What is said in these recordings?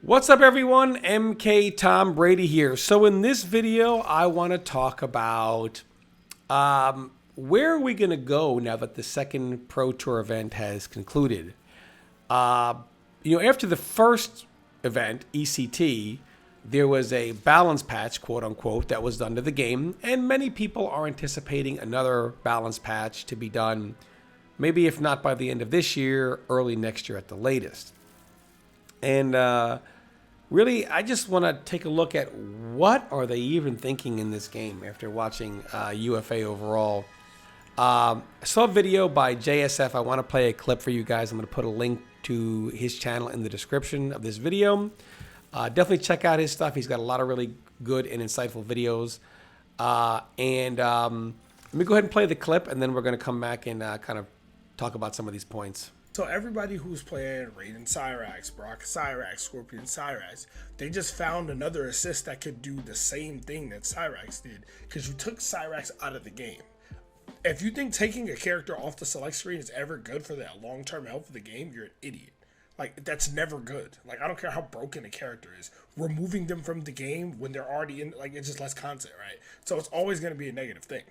What's up, everyone? MK Tom Brady here. So in this video, I want to talk about where are we going to go now that the second Pro Tour event has concluded. After the first event, ECT, there was a balance patch, quote unquote, that was done to the game, and many people are anticipating another balance patch to be done, maybe if not by the end of this year, early next year at the latest. And really, I just want to take a look at what are they even thinking in this game after watching UFA overall. I saw a video by JSF. I want to play a clip for you guys. I'm going to put a link to his channel in the description of this video. Definitely check out his stuff. He's got a lot of really good and insightful videos. Let me go ahead and play the clip, and then we're going to come back and kind of talk about some of these points. So everybody who's playing Raiden Cyrax, Brock Cyrax, Scorpion Cyrax, they just found another assist that could do the same thing that Cyrax did, because you took Cyrax out of the game. If you think taking a character off the select screen is ever good for that long-term health of the game, you're an idiot. Like, that's never good. Like, I don't care how broken a character is. Removing them from the game when they're already in, like, it's just less content, right? So it's always going to be a negative thing.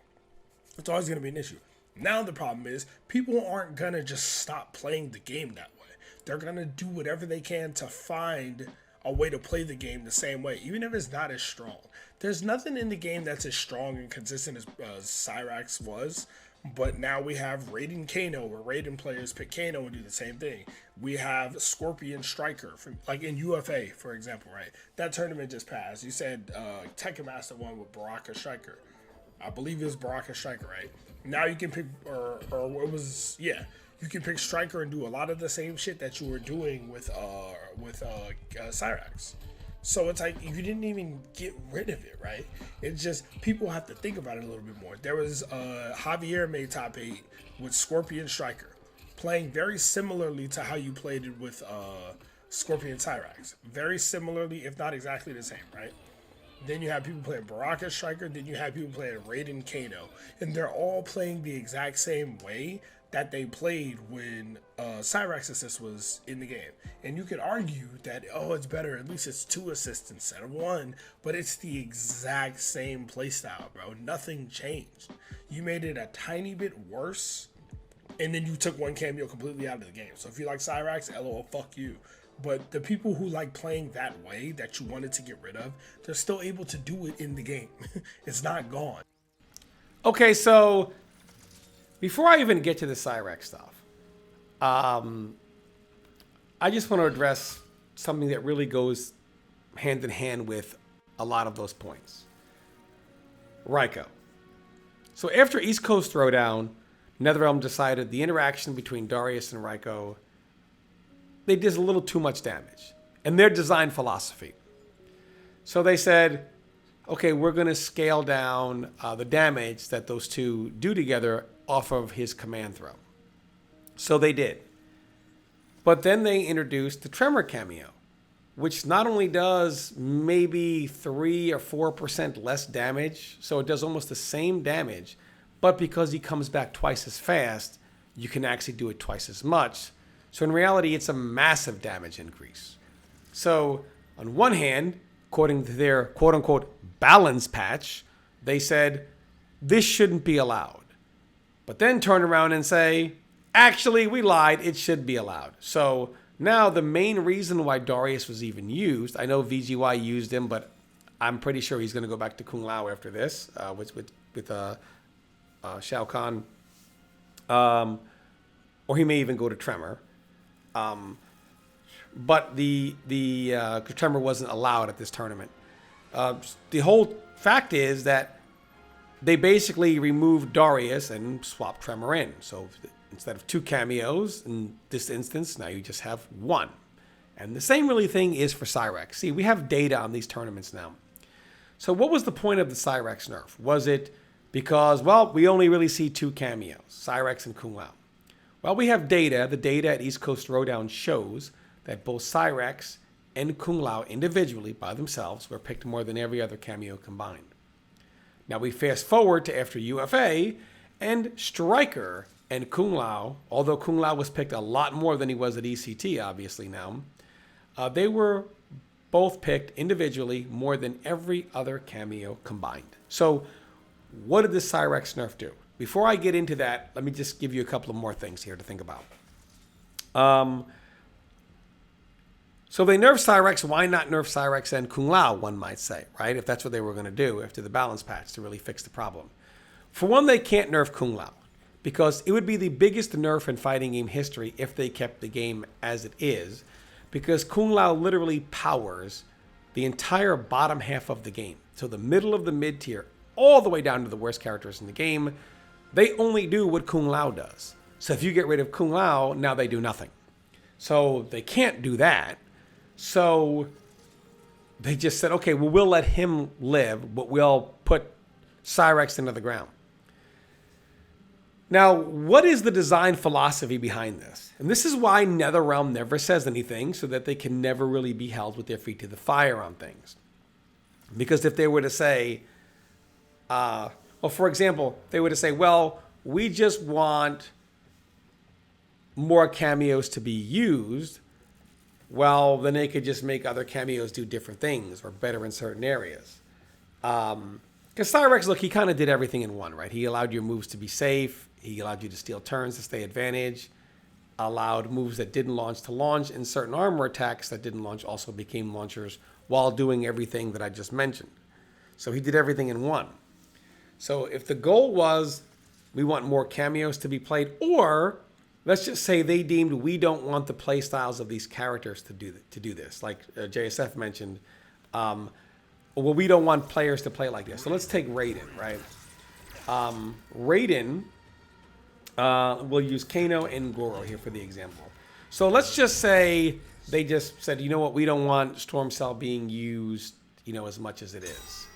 It's always going to be an issue. Now the problem is people aren't going to just stop playing the game that way. They're going to do whatever they can to find a way to play the game the same way, even if it's not as strong. There's nothing in the game that's as strong and consistent as Cyrax was, but now we have Raiden Kano, where Raiden players pick Kano and do the same thing. We have Scorpion Striker, like in UFA, for example, right? That tournament just passed. You said Tekken Master won with Baraka Striker. I believe it was Baraka Striker, right? Now you can pick, you can pick Striker and do a lot of the same shit that you were doing with Cyrax. So it's like, you didn't even get rid of it, right? It's just, people have to think about it a little bit more. There was, Javier made top 8 with Scorpion Striker, playing very similarly to how you played it with Scorpion Cyrax. Very similarly, if not exactly the same, right? Then you have people playing Baraka Striker. Then you have people playing Raiden Kano. And they're all playing the exact same way that they played when Cyrax assist was in the game. And you could argue that, oh, it's better. At least it's 2 assists instead of 1. But it's the exact same playstyle, bro. Nothing changed. You made it a tiny bit worse. And then you took 1 cameo completely out of the game. So if you like Cyrax, LOL, fuck you. But the people who like playing that way that you wanted to get rid of, they're still able to do it in the game. It's not gone. Okay, so before I even get to the Cyrax stuff, I just want to address something that really goes hand in hand with a lot of those points. Raiko. So after East Coast Throwdown, NetherRealm decided the interaction between Darius and Raiko, they did a little too much damage in their design philosophy. So they said, okay, we're going to scale down the damage that those two do together off of his command throw. So they did. But then they introduced the Tremor cameo, which not only does maybe 3 or 4% less damage, so it does almost the same damage, but because he comes back twice as fast, you can actually do it twice as much. So in reality, it's a massive damage increase. So on one hand, according to their quote-unquote balance patch, they said this shouldn't be allowed. But then turn around and say, actually, we lied. It should be allowed. So now the main reason why Darius was even used, I know VGY used him, but I'm pretty sure he's going to go back to Kung Lao after this with Shao Kahn. Or he may even go to Tremor. But the Tremor wasn't allowed at this tournament. The whole fact is that they basically removed Darius and swapped Tremor in. So instead of 2 cameos in this instance, now you just have 1. And the same really thing is for Cyrax. See, we have data on these tournaments now. So what was the point of the Cyrax nerf? Was it because, well, we only really see 2 cameos, Cyrax and Kung Lao? Well, we have data. The data at East Coast Throwdown shows that both Cyrax and Kung Lao individually, by themselves, were picked more than every other cameo combined. Now we fast forward to after UFA, and Striker and Kung Lao, although Kung Lao was picked a lot more than he was at ECT, obviously now, they were both picked individually more than every other cameo combined. So what did the Cyrex nerf do? Before I get into that, let me just give you a couple of more things here to think about. So they nerfed Cyrex. Why not nerf Cyrex and Kung Lao, one might say, right? If that's what they were going to do after the balance patch to really fix the problem. For one, they can't nerf Kung Lao because it would be the biggest nerf in fighting game history if they kept the game as it is, because Kung Lao literally powers the entire bottom half of the game. So the middle of the mid-tier all the way down to the worst characters in the game, they only do what Kung Lao does. So if you get rid of Kung Lao, now they do nothing. So they can't do that. So they just said, okay, well, we'll let him live, but we'll put Cyrex into the ground. Now, what is the design philosophy behind this? And this is why NetherRealm never says anything, so that they can never really be held with their feet to the fire on things. Because if they were to say, well, for example, they were to say, well, we just want more cameos to be used, well, then they could just make other cameos do different things or better in certain areas. Because Cyrex, look, he kind of did everything in one, right? He allowed your moves to be safe. He allowed you to steal turns to stay advantage. Allowed moves that didn't launch to launch, and certain armor attacks that didn't launch also became launchers while doing everything that I just mentioned. So he did everything in one. So if the goal was we want more cameos to be played, or let's just say they deemed we don't want the play styles of these characters to do this, like JSF mentioned, well, we don't want players to play like this. So let's take Raiden, right? Raiden will use Kano and Goro here for the example. So let's just say they just said, you know what, we don't want Storm Cell being used, as much as it is.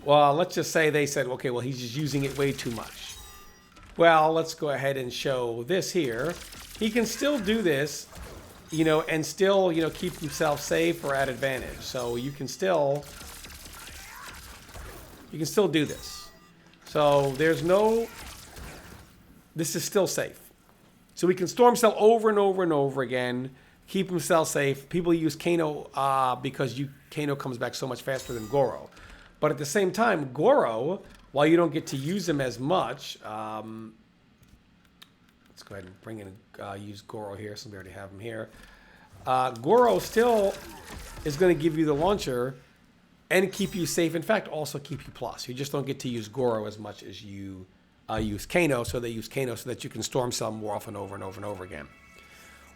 Well, let's just say they said, okay, well, he's just using it way too much. Well, let's go ahead and show this here. He can still do this, and still, keep himself safe or at advantage. So you can still do this. So this is still safe. So he can Storm Cell over and over and over again, keep himself safe. People use Kano because Kano comes back so much faster than Goro. But at the same time, Goro, while you don't get to use him as much, let's go ahead and bring in use Goro here, since we already have him here. Goro still is going to give you the launcher and keep you safe. In fact, also keep you plus. You just don't get to use Goro as much as you use Kano. So they use Kano so that you can Storm Cell more often over and over and over again.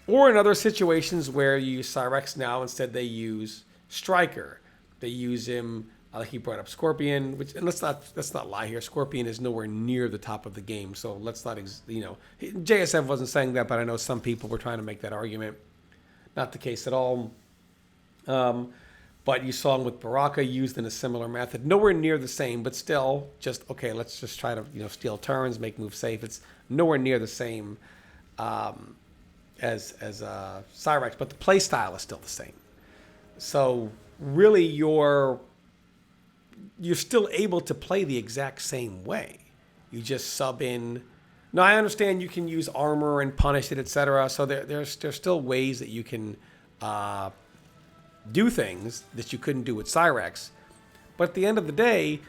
Or in other situations where you use Cyrex now, instead they use Striker. They use him. Like he brought up Scorpion, and let's not lie here. Scorpion is nowhere near the top of the game, so let's not, JSF wasn't saying that, but I know some people were trying to make that argument. Not the case at all. But you saw him with Baraka used in a similar method. Nowhere near the same, but still, just, okay, let's just try to, steal turns, make moves safe. It's nowhere near the same as Cyrex, but the play style is still the same. So really, you're still able to play the exact same way. You just sub in. Now, I understand you can use armor and punish it, etc. So there's still ways that you can do things that you couldn't do with Cyrex. But at the end of the day,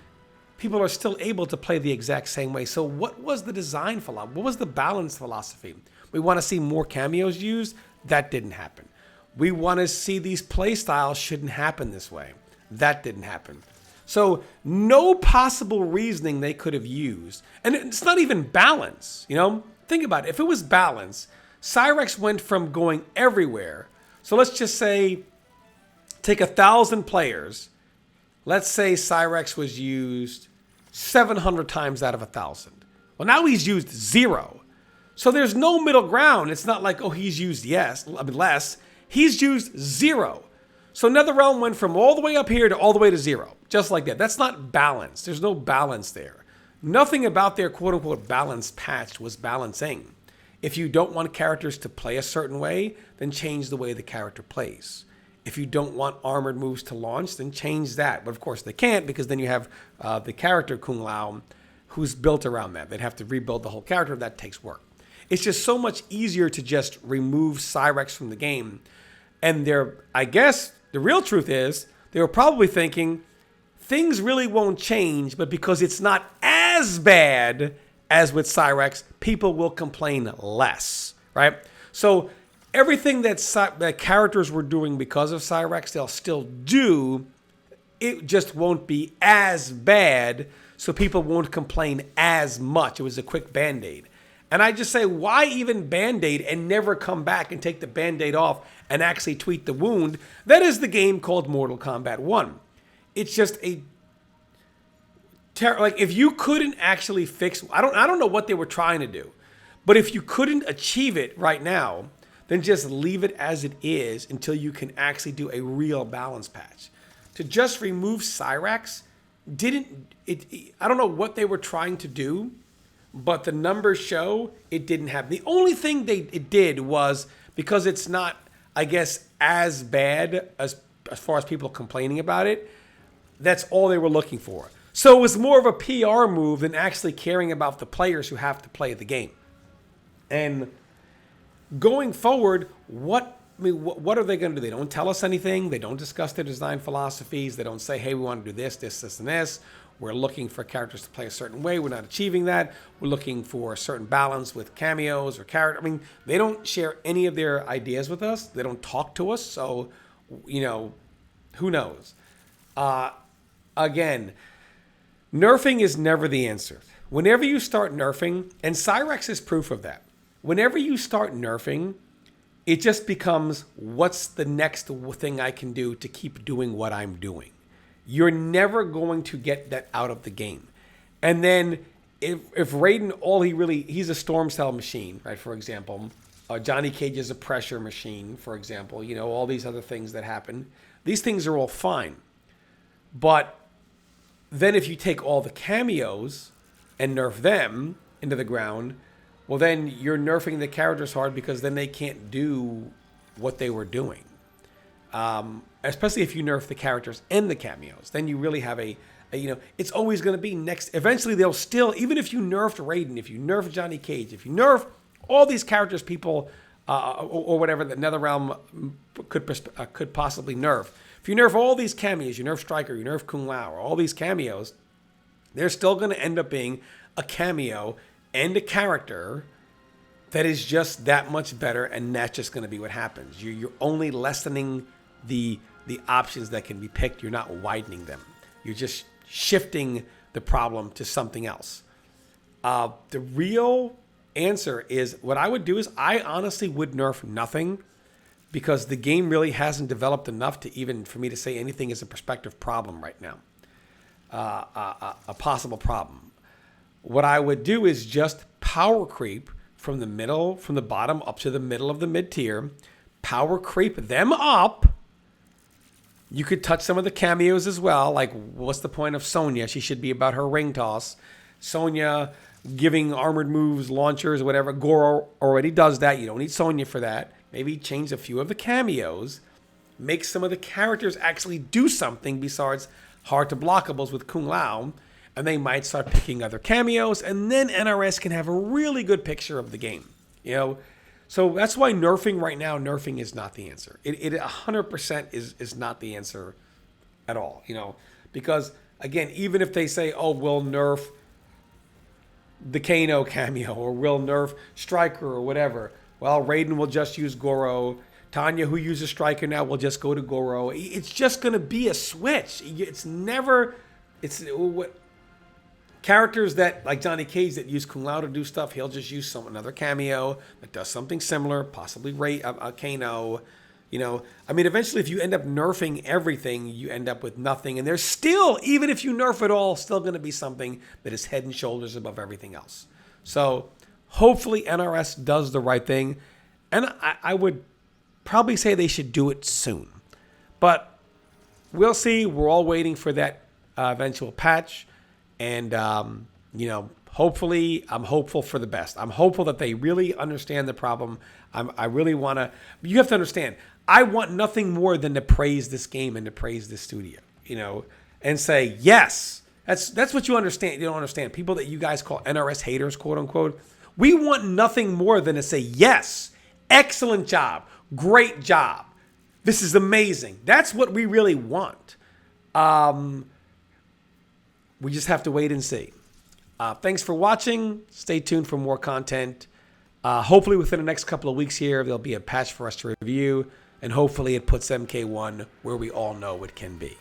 people are still able to play the exact same way. So what was the design philosophy? What was the balance philosophy? We want to see more cameos used? That didn't happen. We want to see these play styles shouldn't happen this way. That didn't happen. So no possible reasoning they could have used. And it's not even balance, Think about it. If it was balance, Cyrex went from going everywhere. So let's just say, take 1,000 players. Let's say Cyrex was used 700 times out of 1,000. Well, now he's used 0. So there's no middle ground. It's not like, oh, he's used less. He's used 0. So NetherRealm went from all the way up here to all the way to 0. Just like that. That's not balance. There's no balance there. Nothing about their quote-unquote balance patch was balancing. If you don't want characters to play a certain way, then change the way the character plays. If you don't want armored moves to launch, then change that. But of course they can't, because then you have the character Kung Lao who's built around that. They'd have to rebuild the whole character. That takes work. It's just so much easier to just remove Cyrex from the game. And I guess the real truth is they were probably thinking things really won't change, but because it's not as bad as with Cyrex, people will complain less, right? So everything that characters were doing because of Cyrex, they'll still do. It just won't be as bad, so people won't complain as much. It was a quick Band-Aid. And I just say, why even Band-Aid and never come back and take the Band-Aid off and actually treat the wound? That is the game called Mortal Kombat 1. It's just like if you couldn't actually fix, I don't know what they were trying to do, but if you couldn't achieve it right now, then just leave it as it is until you can actually do a real balance patch. To just remove Cyrex I don't know what they were trying to do, but the numbers show it didn't happen. The only thing it did was, because it's not, I guess, as bad as far as people complaining about it, that's all they were looking for. So it was more of a PR move than actually caring about the players who have to play the game. And going forward, what are they going to do? They don't tell us anything. They don't discuss their design philosophies. They don't say, hey, we want to do this, this, this, and this. We're looking for characters to play a certain way. We're not achieving that. We're looking for a certain balance with cameos or character. I mean, they don't share any of their ideas with us. They don't talk to us. So, who knows? Again, nerfing is never the answer. Whenever you start nerfing, and Cyrex is proof of that. Whenever you start nerfing, it just becomes, what's the next thing I can do to keep doing what I'm doing? You're never going to get that out of the game. And then if Raiden, he's a storm cell machine, right? For example, Johnny Cage is a pressure machine, for example, all these other things that happen. These things are all fine. But then if you take all the cameos and nerf them into the ground, well, then you're nerfing the characters hard, because then they can't do what they were doing. Especially if you nerf the characters and the cameos, then you really have it's always going to be next. Eventually, they'll still, even if you nerfed Raiden, if you nerf Johnny Cage, if you nerf all these characters, people or whatever that NetherRealm could possibly nerf. If you nerf all these cameos, you nerf Stryker, you nerf Kung Lao, or all these cameos, they're still going to end up being a cameo and a character that is just that much better, and that's just going to be what happens. You're only lessening the options that can be picked. You're not widening them. You're just shifting the problem to something else. The real answer is, what I would do is, I honestly would nerf nothing, because the game really hasn't developed enough for me to say anything is a prospective problem right now, a possible problem. What I would do is just power creep from the bottom up to the middle of the mid-tier, power creep them up. You could touch some of the cameos as well. Like, what's the point of Sonya? She should be about her ring toss. Sonya giving armored moves, launchers, whatever. Goro already does that. You don't need Sonya for that. Maybe change a few of the cameos. Make some of the characters actually do something besides hard to blockables with Kung Lao. And they might start picking other cameos, and then NRS can have a really good picture of the game. So that's why nerfing is not the answer. It 100% is not the answer at all. Because again, even if they say, oh, we'll nerf the Kano cameo, or we'll nerf Stryker or whatever, well, Raiden will just use Goro. Tanya, who uses Stryker now, will just go to Goro. It's just going to be a switch. Characters that, like Johnny Cage, that use Kung Lao to do stuff, he'll just use another cameo that does something similar, possibly Kano. Eventually, if you end up nerfing everything, you end up with nothing. And there's still, even if you nerf it all, still going to be something that is head and shoulders above everything else. So hopefully NRS does the right thing. And I would probably say they should do it soon. But we'll see. We're all waiting for that eventual patch. And, hopefully, I'm hopeful for the best. I'm hopeful that they really understand the problem. I really want to, you have to understand, I want nothing more than to praise this game and to praise this studio, and say, yes, that's what you understand. You don't understand. People that you guys call NRS haters, quote unquote, We want nothing more than to say, yes, excellent job, great job. This is amazing. That's what we really want. We just have to wait and see. Thanks for watching. Stay tuned for more content. Hopefully within the next couple of weeks here, there'll be a patch for us to review, and hopefully it puts MK1 where we all know it can be.